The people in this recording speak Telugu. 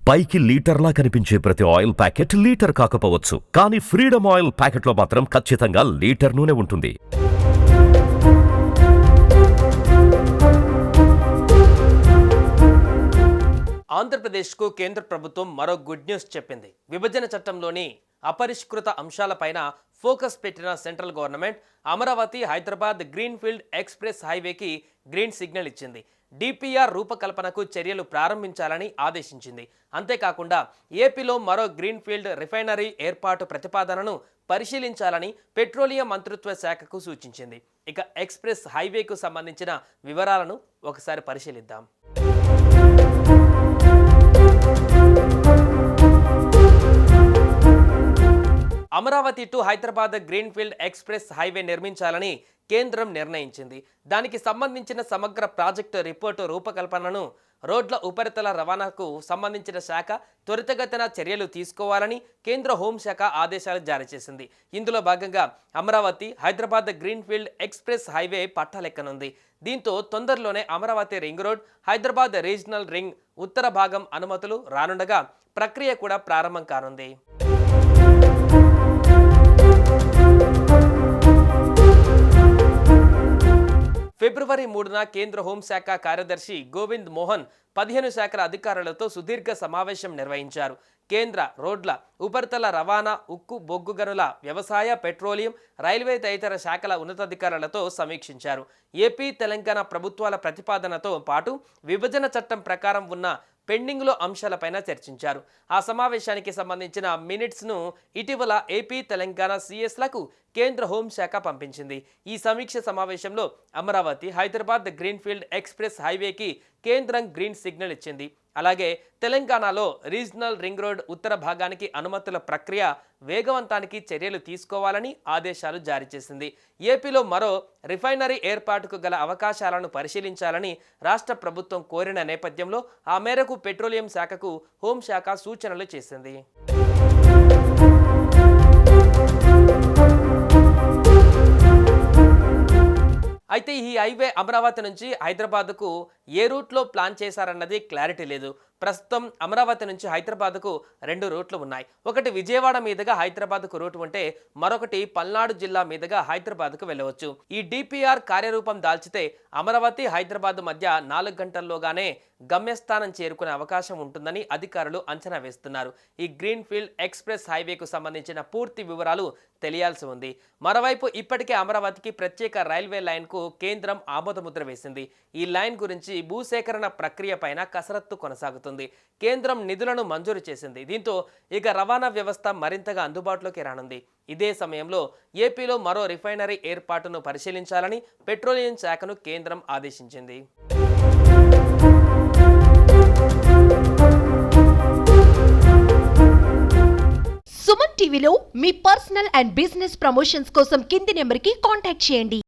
పైకి లీటర్లా కనిపించే ప్రతి ఆయిల్ ప్యాకెట్ లీటర్ కాకపోవచ్చు, కానీ ఫ్రీడమ్ ఆయిల్ ప్యాకెట్లో మాత్రం ఖచ్చితంగా లీటర్ నూనె ఉంటుంది. ఆంధ్రప్రదేశ్కు కేంద్ర ప్రభుత్వం మరో గుడ్ న్యూస్ చెప్పింది. విభజన చట్టంలోని అపరిష్కృత అంశాలపైన ఫోకస్ పెట్టిన central government Amaravati Hyderabad greenfield express హైవేకి గ్రీన్ సిగ్నల్ ఇచ్చింది. డిపిఆర్ రూపకల్పనకు చర్యలు ప్రారంభించాలని ఆదేశించింది. అంతేకాకుండా ఏపీలో మరో గ్రీన్ఫీల్డ్ రిఫైనరీ ఏర్పాటు ప్రతిపాదనను పరిశీలించాలని పెట్రోలియం మంత్రిత్వ శాఖకు సూచించింది. ఇక ఎక్స్ప్రెస్ హైవేకు సంబంధించిన వివరాలను ఒకసారి పరిశీలిద్దాం. Amaravati to Hyderabad greenfield express highway నిర్మించాలని కేంద్రం నిర్ణయించింది. దానికి సంబంధించిన సమగ్ర ప్రాజెక్టు రిపోర్టు రూపకల్పనను రోడ్ల ఉపరితల రవాణాకు సంబంధించిన శాఖ త్వరితగతిన చర్యలు తీసుకోవాలని కేంద్ర హోంశాఖ ఆదేశాలు జారీ చేసింది. ఇందులో భాగంగా Amaravati Hyderabad greenfield express highway పట్టాలెక్కనుంది. దీంతో తొందరలోనే Amaravati ring road, Hyderabad regional ring ఉత్తర భాగం అనుమతులు రానుండగా ప్రక్రియ కూడా ప్రారంభం కానుంది. ఫిబ్రవరి 3న కేంద్ర హోంశాఖ కార్యదర్శి గోవింద్ మోహన్ 15 శాఖల అధికారులతో సుదీర్ఘ సమావేశం నిర్వహించారు. కేంద్ర రోడ్ల ఉపరితల రవాణా, ఉక్కు, బొగ్గు గనుల, వ్యవసాయ, పెట్రోలియం, రైల్వే తదితర శాఖల ఉన్నతాధికారులతో సమీక్షించారు. ఏపీ, తెలంగాణ ప్రభుత్వాల ప్రతిపాదనతో పాటు విభజన చట్టం ప్రకారం ఉన్న పెండింగ్లో అంశాలపైన చర్చించారు. ఆ సమావేశానికి సంబంధించిన మినిట్స్ను ఇటీవల ఏపీ, తెలంగాణ సీఎస్లకు కేంద్ర హోంశాఖ పంపించింది. ఈ సమీక్ష సమావేశంలో అమరావతి హైదరాబాద్ గ్రీన్ఫీల్డ్ ఎక్స్ప్రెస్ హైవేకి కేంద్రం గ్రీన్ సిగ్నల్ ఇచ్చింది. అలాగే తెలంగాణలో రీజనల్ రింగ్ రోడ్ ఉత్తర భాగానికి అనుమతుల ప్రక్రియ వేగవంతానికి చర్యలు తీసుకోవాలని ఆదేశాలు జారీ చేసింది. ఏపీలో మరో రిఫైనరీ ఏర్పాటుకు గల అవకాశాలను పరిశీలించాలని రాష్ట్ర ప్రభుత్వం కోరిన నేపథ్యంలో ఆ మేరకు పెట్రోలియం శాఖకు హోంశాఖ సూచనలు చేసింది. అయితే ఈ హైవే అమరావతి నుంచి హైదరాబాద్కు ఏ రూట్లో ప్లాన్ చేశారన్నది క్లారిటీ లేదు. ప్రస్తుతం అమరావతి నుంచి హైదరాబాద్కు 2 రూట్లు ఉన్నాయి. ఒకటి విజయవాడ మీదుగా హైదరాబాద్కు రూట్ ఉంటే మరొకటి పల్నాడు జిల్లా మీదుగా హైదరాబాద్కు వెళ్ళవచ్చు. ఈ డిపిఆర్ కార్యరూపం దాల్చితే అమరావతి హైదరాబాద్ మధ్య 4 గంటల్లోగానే గమ్యస్థానం చేరుకునే అవకాశం ఉంటుందని అధికారులు అంచనా వేస్తున్నారు. ఈ గ్రీన్ఫీల్డ్ ఎక్స్ప్రెస్ హైవేకు సంబంధించిన పూర్తి వివరాలు తెలియాల్సి ఉంది. మరోవైపు ఇప్పటికే అమరావతికి ప్రత్యేక రైల్వే లైన్కు కేంద్రం ఆమోదముద్ర వేసింది. ఈ లైన్ గురించి భూసేకరణ ప్రక్రియ పైన కసరత్తు కొనసాగుతుంది. కేంద్రం నిధులను మంజూరు చేసింది. దీంతో ఇక రవాణా వ్యవస్థ మరింతగా అందుబాటులోకి రానుంది. ఇదే సమయంలో ఏపీలో మరో రిఫైనరీ ఏర్పాటును పరిశీలించాలని పెట్రోలియం శాఖను కేంద్రం ఆదేశించింది. సుమన్ టీవీలో మీ పర్సనల్ అండ్ బిజినెస్ ప్రమోషన్స్ కోసం కింది నెంబర్కి కాంటాక్ట్ చేయండి.